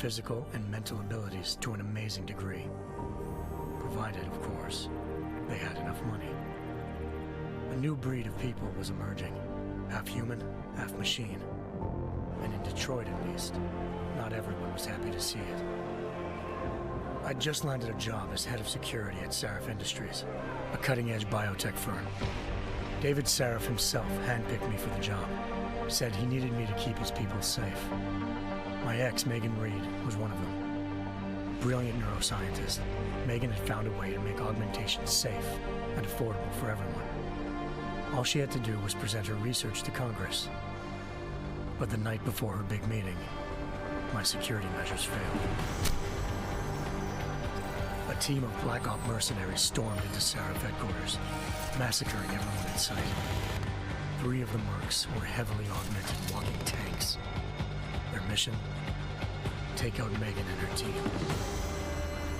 physical and mental abilities to an amazing degree. Provided, of course, they had enough money. A new breed of people was emerging, half human, half machine. And in Detroit, at least, not everyone was happy to see it. I'd just landed a job as head of security at Sarif Industries, a cutting-edge biotech firm. David Sarif himself handpicked me for the job, said he needed me to keep his people safe. My ex, Megan Reed, was one of them. Brilliant neuroscientist, Megan had found a way to make augmentation safe and affordable for everyone. All she had to do was present her research to Congress. But the night before her big meeting, my security measures failed. A team of Black Op mercenaries stormed into Sarif headquarters, massacring everyone in sight. 3 of the mercs were heavily augmented walking tanks. Their mission? Take out Megan and her team.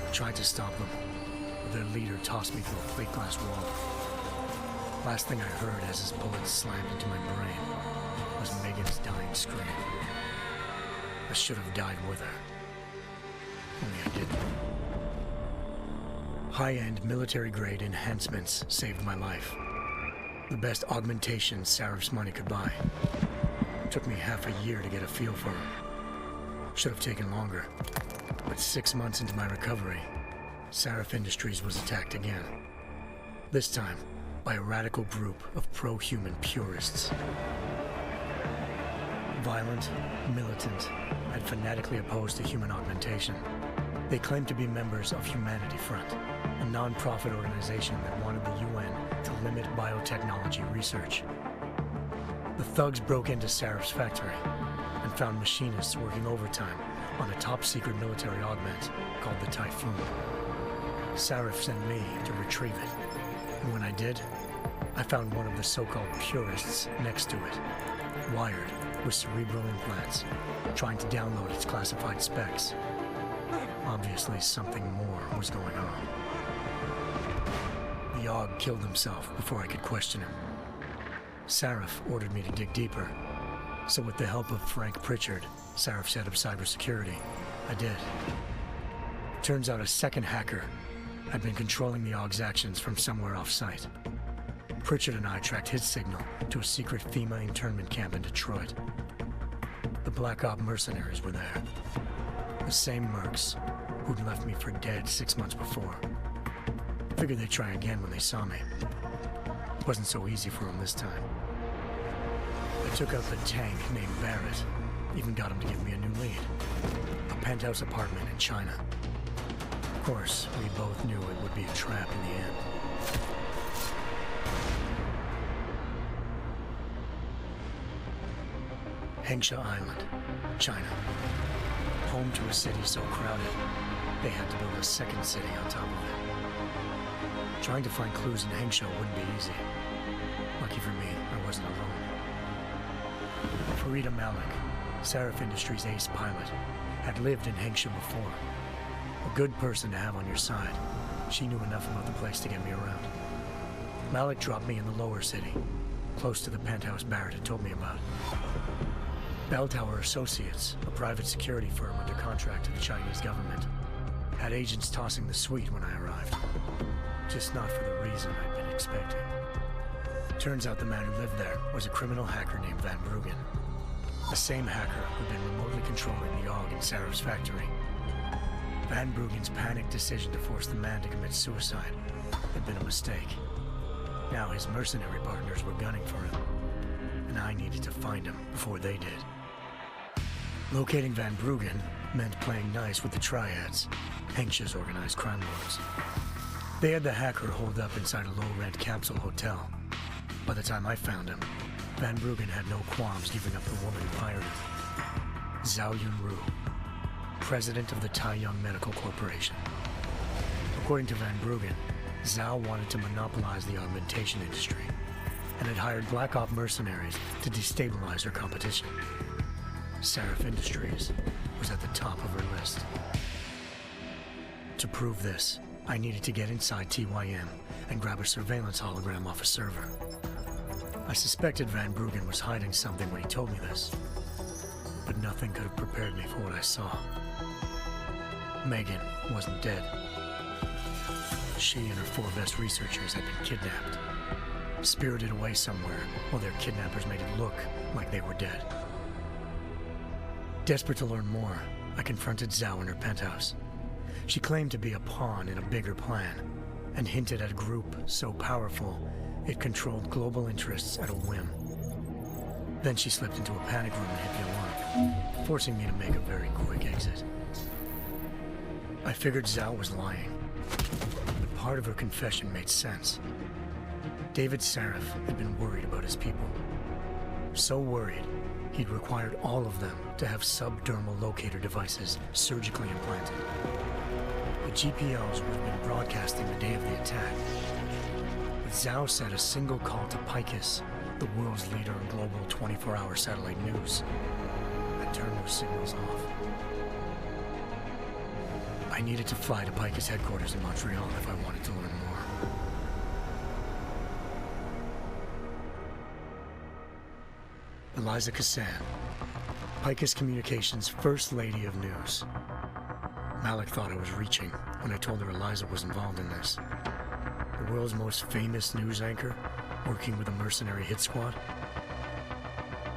I tried to stop them, but their leader tossed me through a plate glass wall. Last thing I heard as his bullets slammed into my brain was Megan's dying scream. I should have died with her. Only I didn't. High-end military-grade enhancements saved my life. The best augmentation Sarif's money could buy. It took me half a year to get a feel for her. Should have taken longer. But 6 months into my recovery, Sarif Industries was attacked again. This time, by a radical group of pro-human purists. Violent, militant, and fanatically opposed to human augmentation. They claimed to be members of Humanity Front, a non-profit organization that wanted the UN to limit biotechnology research. The thugs broke into Sarif's factory and found machinists working overtime on a top-secret military augment called the Typhoon. Sarif sent me to retrieve it, and when I did, I found one of the so-called purists next to it, wired with cerebral implants, trying to download its classified specs. Obviously, something more was going on. The Aug killed himself before I could question him. Sarif ordered me to dig deeper, so with the help of Frank Pritchard, Sarif's head of cybersecurity, I did. Turns out a second hacker had been controlling the Aug's actions from somewhere off-site. Pritchard and I tracked his signal to a secret FEMA internment camp in Detroit. The Black Op mercenaries were there. The same mercs who'd left me for dead 6 months before. Figured they'd try again when they saw me. It wasn't so easy for them this time. I took out the tank named Barrett, even got him to give me a new lead. A penthouse apartment in China. Of course, we both knew it would be a trap in the end. Hengsha Island, China. Home to a city so crowded, they had to build a second city on top of it. Trying to find clues in Hengsha wouldn't be easy. Lucky for me, I wasn't alone. Farida Malik, Sarif Industries' ace pilot, had lived in Hengsha before. A good person to have on your side. She knew enough about the place to get me around. Malik dropped me in the lower city, close to the penthouse Barrett had told me about. Bell Tower Associates, a private security firm under contract to the Chinese government, had agents tossing the suite when I arrived. Just not for the reason I'd been expecting. Turns out the man who lived there was a criminal hacker named Van Bruggen. The same hacker who'd been remotely controlling the Aug in Sarif's factory. Van Bruggen's panicked decision to force the man to commit suicide had been a mistake. Now his mercenary partners were gunning for him, and I needed to find him before they did. Locating Van Bruggen meant playing nice with the Triads, Hengsha's organized crime lords. They had the hacker holed up inside a low-rent capsule hotel. By the time I found him, Van Bruggen had no qualms giving up the woman who hired him. Zhao Yunru, president of the Taiyang Medical Corporation. According to Van Bruggen, Zhao wanted to monopolize the augmentation industry and had hired Black Op mercenaries to destabilize her competition. Sarif Industries was at the top of her list. To prove this, I needed to get inside TYM and grab a surveillance hologram off a server. I suspected Van Bruggen was hiding something when he told me this, but nothing could have prepared me for what I saw. Megan wasn't dead. She and her 4 best researchers had been kidnapped, spirited away somewhere while their kidnappers made it look like they were dead. Desperate to learn more, I confronted Zhao in her penthouse. She claimed to be a pawn in a bigger plan, and hinted at a group so powerful it controlled global interests at a whim. Then she slipped into a panic room and hit the alarm, forcing me to make a very quick exit. I figured Zhao was lying, but part of her confession made sense. David Sarif had been worried about his people. So worried, he'd required all of them to have subdermal locator devices surgically implanted. The GPLs would have been broadcasting the day of the attack. But Zhao said a single call to Picus, the world's leader in global 24-hour satellite news, had turned those signals off. I needed to fly to Picus headquarters in Montreal if I wanted to learn more. Eliza Cassan, Picus Communications' First Lady of News. Malik thought I was reaching when I told her Eliza was involved in this. The world's most famous news anchor, working with a mercenary hit squad.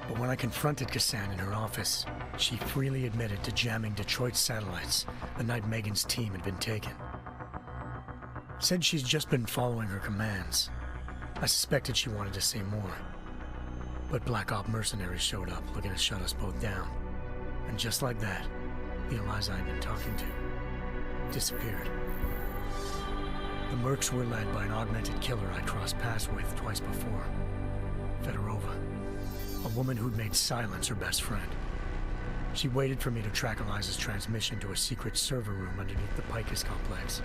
But when I confronted Cassan in her office, she freely admitted to jamming Detroit's satellites the night Megan's team had been taken. Said she's just been following her commands. I suspected she wanted to say more. But Black Op mercenaries showed up looking to shut us both down. And just like that, the Eliza I'd been talking to disappeared. The Mercs were led by an augmented killer I crossed paths with twice before, Fedorova, a woman who'd made silence her best friend. She waited for me to track Eliza's transmission to a secret server room underneath the Picus complex,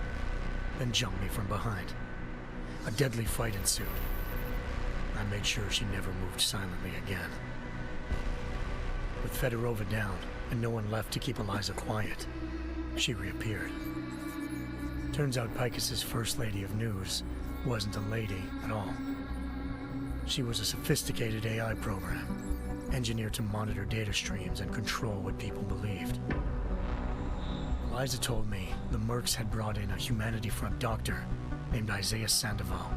then jumped me from behind. A deadly fight ensued. I made sure she never moved silently again. With Fedorova down and no one left to keep Eliza quiet, she reappeared. Turns out Picus's First Lady of News wasn't a lady at all. She was a sophisticated AI program, engineered to monitor data streams and control what people believed. Eliza told me the Mercs had brought in a Humanity Front doctor named Isaiah Sandoval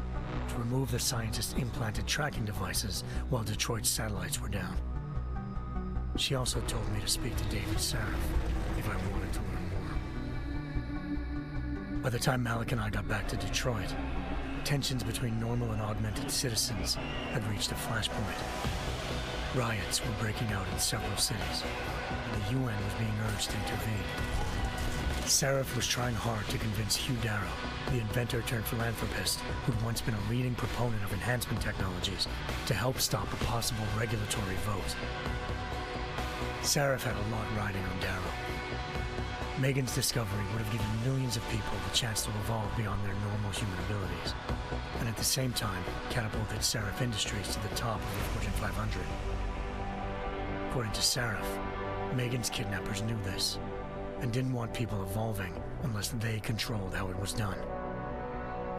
to remove the scientist's implanted tracking devices while Detroit's satellites were down. She also told me to speak to David Sarif if I wanted to learn more. By the time Malik and I got back to Detroit, tensions between normal and augmented citizens had reached a flashpoint. Riots were breaking out in several cities, and the UN was being urged to intervene. Sarif was trying hard to convince Hugh Darrow, the inventor-turned-philanthropist who'd once been a leading proponent of enhancement technologies, to help stop a possible regulatory vote. Sarif had a lot riding on Darrow. Megan's discovery would have given millions of people the chance to evolve beyond their normal human abilities, and at the same time catapulted Sarif Industries to the top of the Fortune 500. According to Sarif, Megan's kidnappers knew this, and didn't want people evolving unless they controlled how it was done.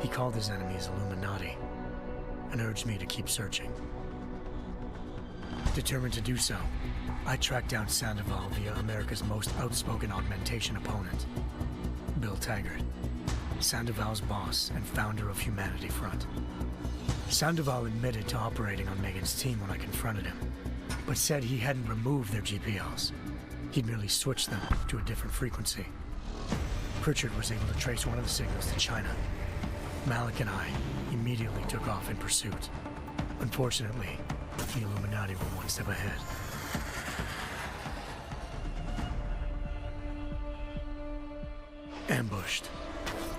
He called his enemies Illuminati, and urged me to keep searching. Determined to do so, I tracked down Sandoval via America's most outspoken augmentation opponent, Bill Taggart, Sandoval's boss and founder of Humanity Front. Sandoval admitted to operating on Megan's team when I confronted him, but said he hadn't removed their GPLs. He'd merely switched them to a different frequency. Pritchard was able to trace one of the signals to China. Malik and I immediately took off in pursuit. Unfortunately, the Illuminati were one step ahead. Ambushed.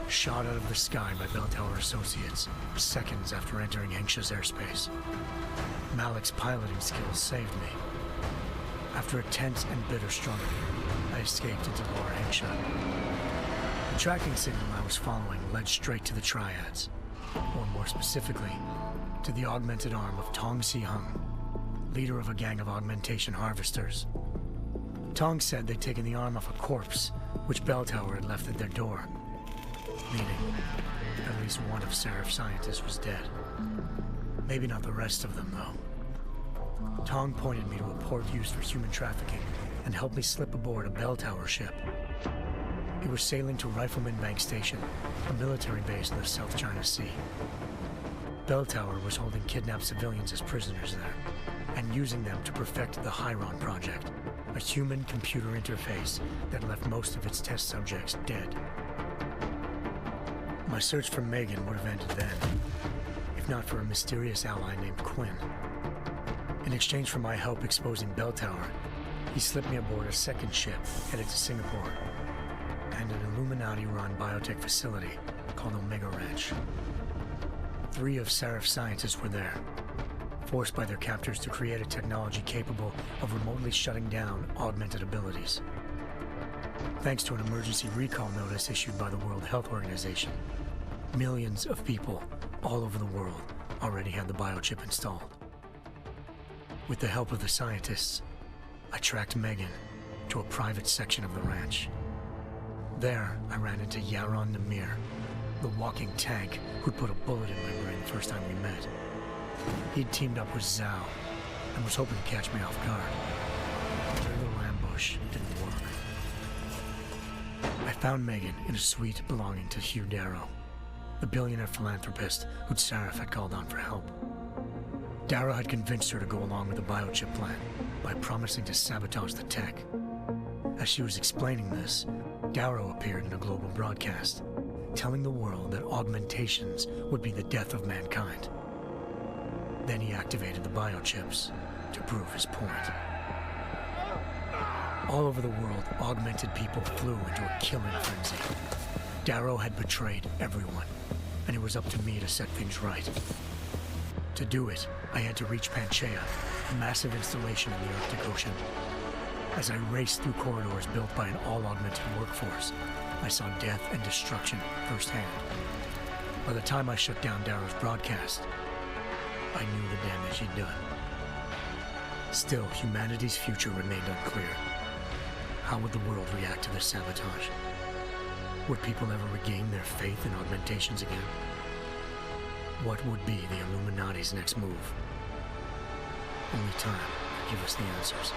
Shot out of the sky by Bell Tower Associates, seconds after entering Hengsha's airspace. Malik's piloting skills saved me. After a tense and bitter struggle, I escaped into Lower Hengsha. The tracking signal I was following led straight to the Triads, or more specifically, to the augmented arm of Tong Si-hung, leader of a gang of augmentation harvesters. Tong said they'd taken the arm off a corpse, which Bell Tower had left at their door, meaning at least one of Sarif's scientists was dead. Maybe not the rest of them, though. Tong pointed me to a port used for human trafficking and helped me slip aboard a Bell Tower ship. He was sailing to Rifleman Bank Station, a military base in the South China Sea. Bell Tower was holding kidnapped civilians as prisoners there, and using them to perfect the Hyron Project, a human-computer interface that left most of its test subjects dead. My search for Megan would have ended then, if not for a mysterious ally named Quinn. In exchange for my help exposing Bell Tower, he slipped me aboard a second ship headed to Singapore and an Illuminati-run biotech facility called Omega Ranch. 3 of Serif's scientists were there, forced by their captors to create a technology capable of remotely shutting down augmented abilities. Thanks to an emergency recall notice issued by the World Health Organization, millions of people all over the world already had the biochip installed. With the help of the scientists, I tracked Megan to a private section of the ranch. There, I ran into Yaron Namir, the walking tank who'd put a bullet in my brain the first time we met. He'd teamed up with Zhao and was hoping to catch me off guard. Their little ambush didn't work. I found Megan in a suite belonging to Hugh Darrow, the billionaire philanthropist who'd Sarif had called on for help. Darrow had convinced her to go along with the biochip plan by promising to sabotage the tech. As she was explaining this, Darrow appeared in a global broadcast, telling the world that augmentations would be the death of mankind. Then he activated the biochips to prove his point. All over the world, augmented people flew into a killing frenzy. Darrow had betrayed everyone, and it was up to me to set things right. To do it, I had to reach Panchaea, a massive installation in the Arctic Ocean. As I raced through corridors built by an all-augmented workforce, I saw death and destruction firsthand. By the time I shut down Darrow's broadcast, I knew the damage he'd done. Still, humanity's future remained unclear. How would the world react to this sabotage? Would people ever regain their faith in augmentations again? What would be the Illuminati's next move? Only time could give us the answers.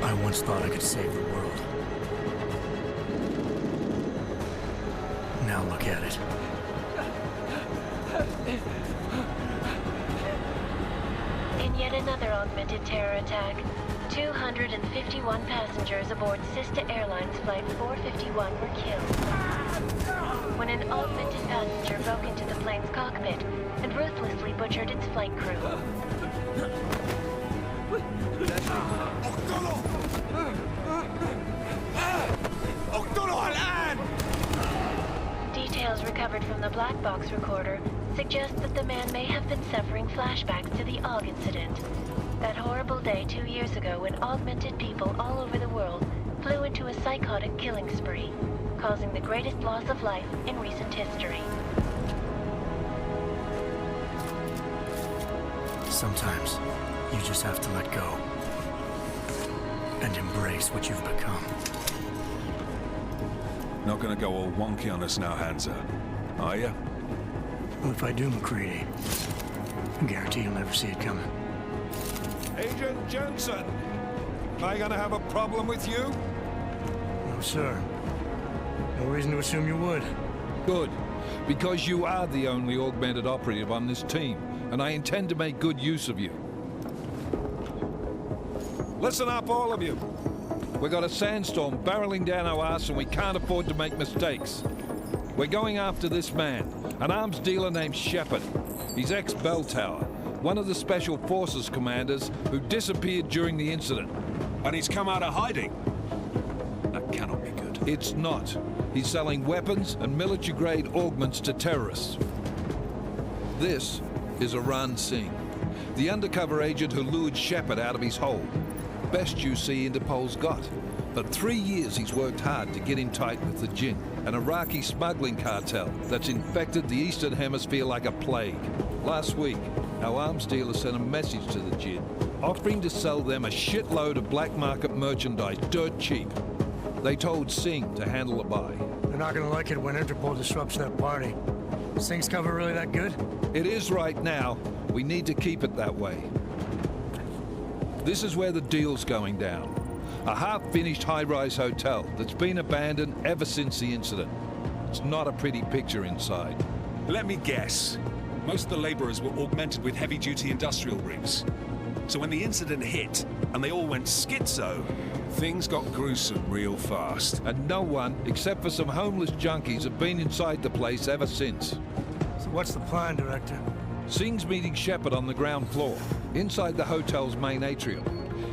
I once thought I could save the world. Now look at it. In yet another augmented terror attack, 251 passengers aboard Sister Airlines Flight 451 were killed when an augmented passenger broke into the plane's cockpit and ruthlessly butchered its flight crew. Details recovered from the black box recorder suggest that the man may have been suffering flashbacks to the AUG incident. That horrible day 2 years ago when augmented people all over the world flew into a psychotic killing spree, causing the greatest loss of life in recent history. Sometimes, you just have to let go and embrace what you've become. Not gonna go all wonky on us now, Hansa, are ya? Well, if I do, McCready, I guarantee you'll never see it coming. Agent Jensen, am I gonna have a problem with you? No, sir. No reason to assume you would. Good, because you are the only augmented operative on this team, and I intend to make good use of you. Listen up, all of you. We got a sandstorm barreling down our arse and we can't afford to make mistakes. We're going after this man, an arms dealer named Shepard. He's ex-Bell Tower, one of the Special Forces commanders who disappeared during the incident. And he's come out of hiding. That cannot be good. It's not. He's selling weapons and military-grade augments to terrorists. This is Iran Singh, the undercover agent who lured Shepard out of his hole. Best you see Interpol's got. For 3 years he's worked hard to get in tight with the Jinn, an Iraqi smuggling cartel that's infected the Eastern Hemisphere like a plague. Last week, our arms dealer sent a message to the Jinn, offering to sell them a shitload of black market merchandise dirt cheap. They told Singh to handle the buy. They're not gonna like it when Interpol disrupts that party. Singh's cover really that good? It is right now. We need to keep it that way. This is where the deal's going down. A half-finished high-rise hotel that's been abandoned ever since the incident. It's not a pretty picture inside. Let me guess. Most of the laborers were augmented with heavy-duty industrial rigs. So when the incident hit, and they all went schizo, things got gruesome real fast. And no one, except for some homeless junkies, have been inside the place ever since. So what's the plan, Director? Singh's meeting Shepard on the ground floor, inside the hotel's main atrium.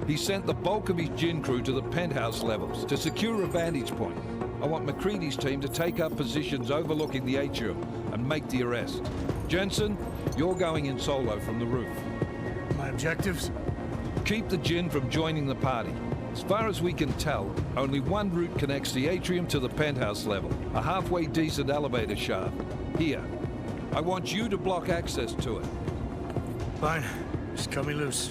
He sent the bulk of his Jinn crew to the penthouse levels to secure a vantage point. I want McCready's team to take up positions overlooking the atrium and make the arrest. Jensen, you're going in solo from the roof. My objectives? Keep the Jinn from joining the party. As far as we can tell, only one route connects the atrium to the penthouse level, a halfway decent elevator shaft. Here. I want you to block access to it. Fine. Just cut me loose.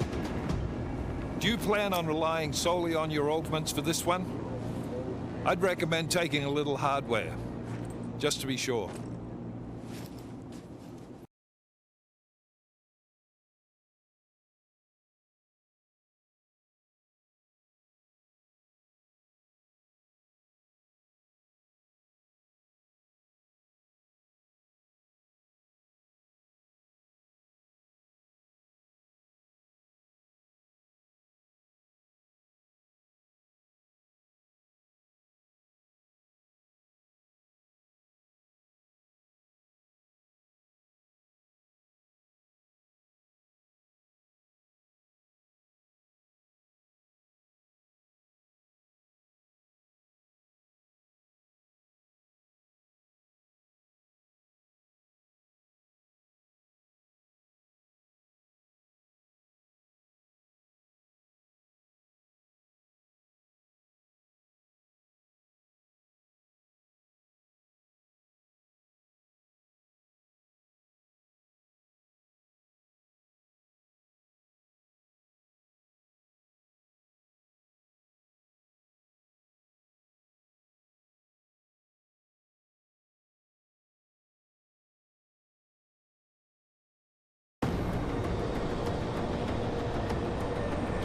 Do you plan on relying solely on your augments for this one? I'd recommend taking a little hardware, just to be sure.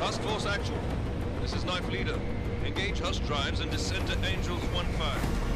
Task Force Actual. This is Knife Leader. Engage Hush drives and descend to Angels 1-5.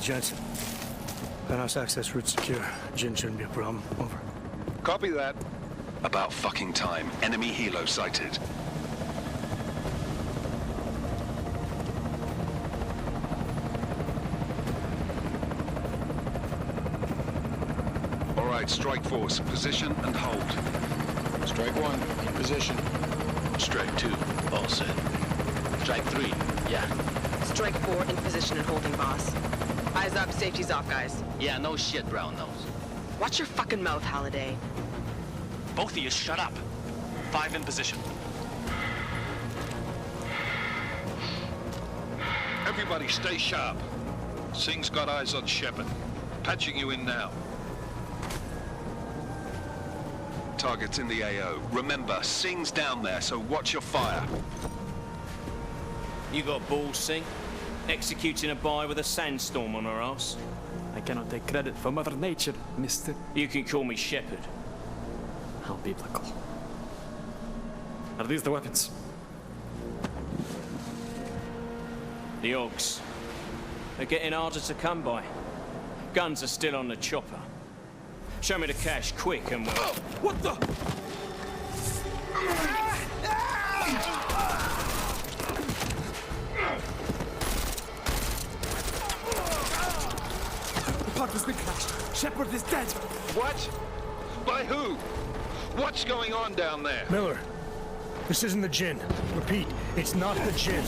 Jensen. Penthouse access route secure. Jin shouldn't be a problem. Over. Copy that. About fucking time. Enemy helo sighted. All right, strike force. Position and hold. Strike 1, in position. Strike 2, all set. Strike 3, yeah. Strike 4 in position and holding, boss. Eyes up, safety's off, guys. Yeah, no shit, brown nose. Watch your fucking mouth, Halliday. Both of you shut up. 5 in position. Everybody stay sharp. Singh's got eyes on Shepard. Patching you in now. Target's in the AO. Remember, Singh's down there, so watch your fire. You got balls, Singh? Executing a buy with a sandstorm on our ass? I cannot take credit for Mother Nature, mister. You can call me Shepard. How biblical. Are these the weapons? The Ogs. They're getting harder to come by. Guns are still on the chopper. Show me the cash, quick, and we'll... What the? The pod has been crashed. Shepard is dead. What? By who? What's going on down there? Miller, this isn't the Jinn. Repeat, it's not the Jinn.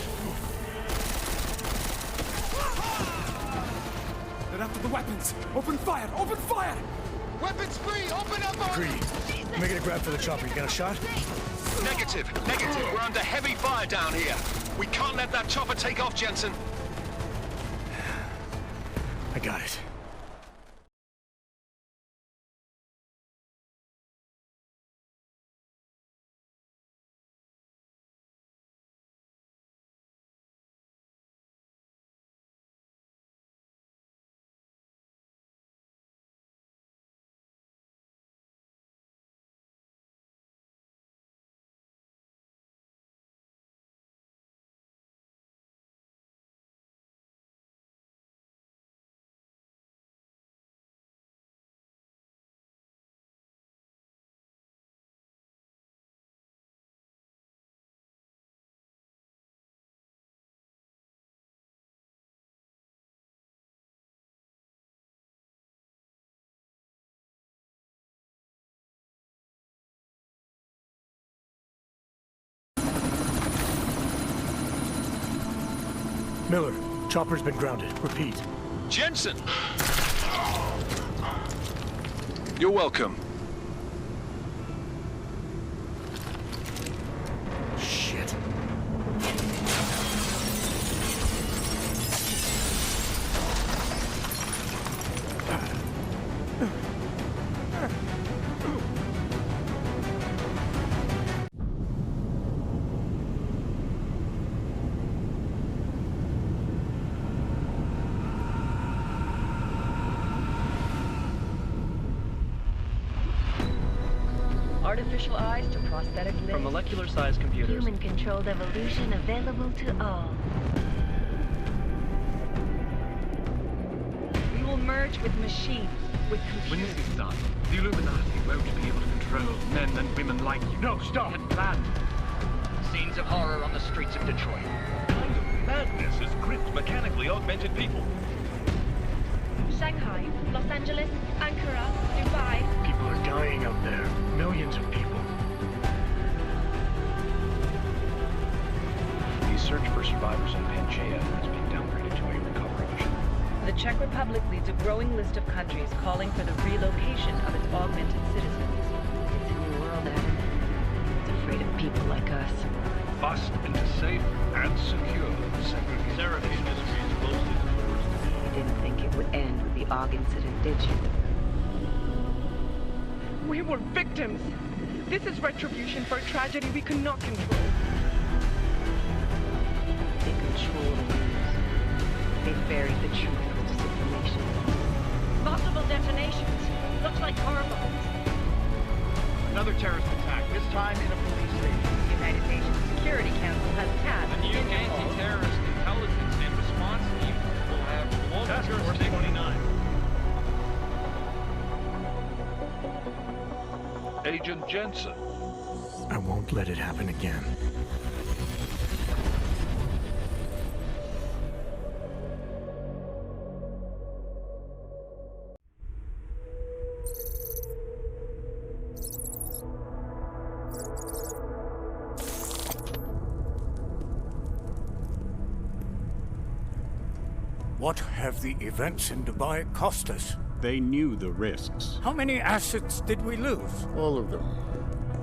They're after the weapons. Open fire! Open fire! Weapons free! Open up! Greedy. Making a grab for the chopper. You got a shot? Negative. We're under heavy fire down here. We can't let that chopper take off, Jensen. I got it. Miller, chopper's been grounded. Repeat. Jensen! You're welcome. Shit. Artificial eyes to prosthetic limbs. From molecular-sized computers. Human-controlled evolution available to all. We will merge with machines, with When computers. this is done, the Illuminati won't be able to control men and women like you. No, stop! And planned. Scenes of horror on the streets of Detroit. Kind of madness has gripped mechanically augmented people. Shanghai, Los Angeles, Ankara, Dubai. People are dying out there. Millions of people. The search for survivors in Pangaea has been downgraded to a recovery mission. The Czech Republic leads a growing list of countries calling for the relocation of its augmented citizens. It's a new world, Adam. It's afraid of people like us. Bust into safe and secure segregation. Therapy industry is closely towards. You didn't think it would end with the AUG incident, did you? We were victims. This is retribution for a tragedy we could not control. They control the news. They buried the truth with disinformation. Multiple detonations. Looks like hormones. Another terrorist attack, this time in a police station. The United Nations Security Council has tasked The new Interpol. anti-terrorist intelligence and response team will have Task Force 29. Agent Jensen. I won't let it happen again. What have the events in Dubai cost us? They knew the risks. How many assets did we lose? All of them.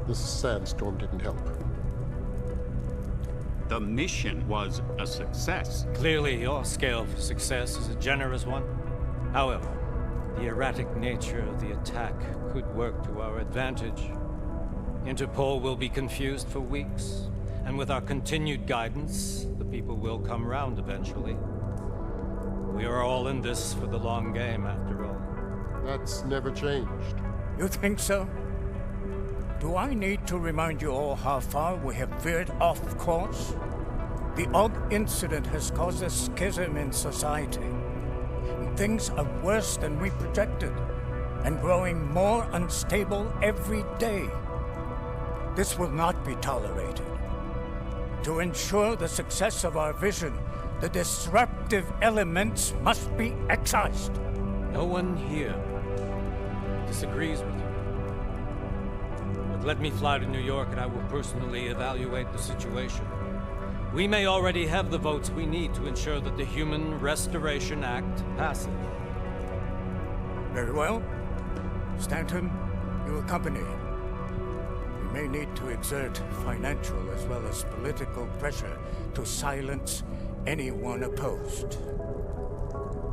This sandstorm didn't help. The mission was a success. Clearly, your scale for success is a generous one. However, the erratic nature of the attack could work to our advantage. Interpol will be confused for weeks, and with our continued guidance, the people will come round eventually. We are all in this for the long game, after all. That's never changed. You think so? Do I need to remind you all how far we have veered off course? The Og incident has caused a schism in society. Things are worse than we projected, and growing more unstable every day. This will not be tolerated. To ensure the success of our vision, the disruptive elements must be excised. No one here disagrees with you. But let me fly to New York and I will personally evaluate the situation. We may already have the votes we need to ensure that the Human Restoration Act passes. Very well. Stanton, you accompany him. We may need to exert financial as well as political pressure to silence anyone opposed.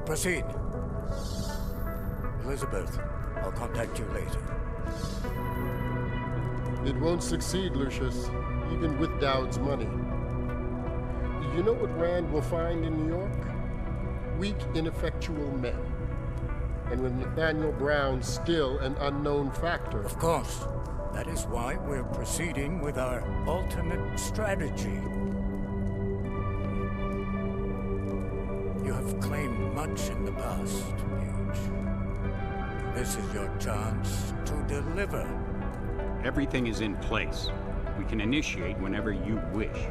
Proceed. Elizabeth, I'll contact you later. It won't succeed, Lucius, even with Dowd's money. You know what Rand will find in New York? Weak, ineffectual men. And with Nathaniel Brown still an unknown factor. Of course. That is why we're proceeding with our alternate strategy. You have claimed much in the past, Paige. This is your chance to deliver. Everything is in place. We can initiate whenever you wish.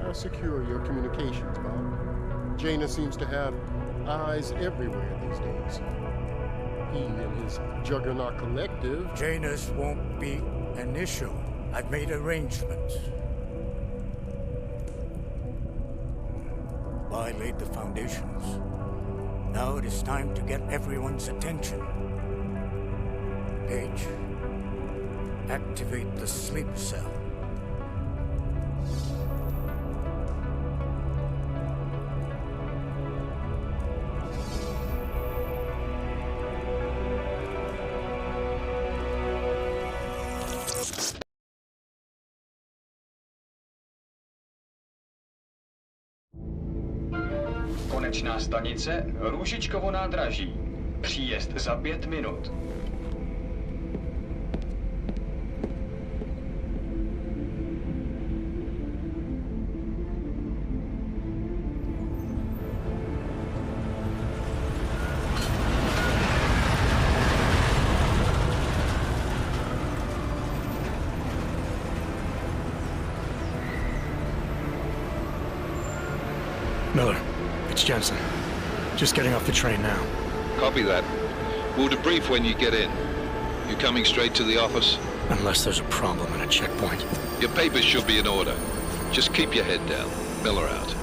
I'll secure your communications, Bob. Jaina seems to have eyes everywhere these days. He and his Juggernaut Collective... Jaina's won't be an issue. I've made arrangements. I laid the foundations. Now it is time to get everyone's attention. Paige, activate the sleep cell. Konečná stanice Růžičkovo nádraží. Příjezd za 5 minut. Miller, it's Jensen. Just getting off the train now. Copy that. We'll debrief when you get in. You coming straight to the office? Unless there's a problem at a checkpoint. Your papers should be in order. Just keep your head down. Miller out.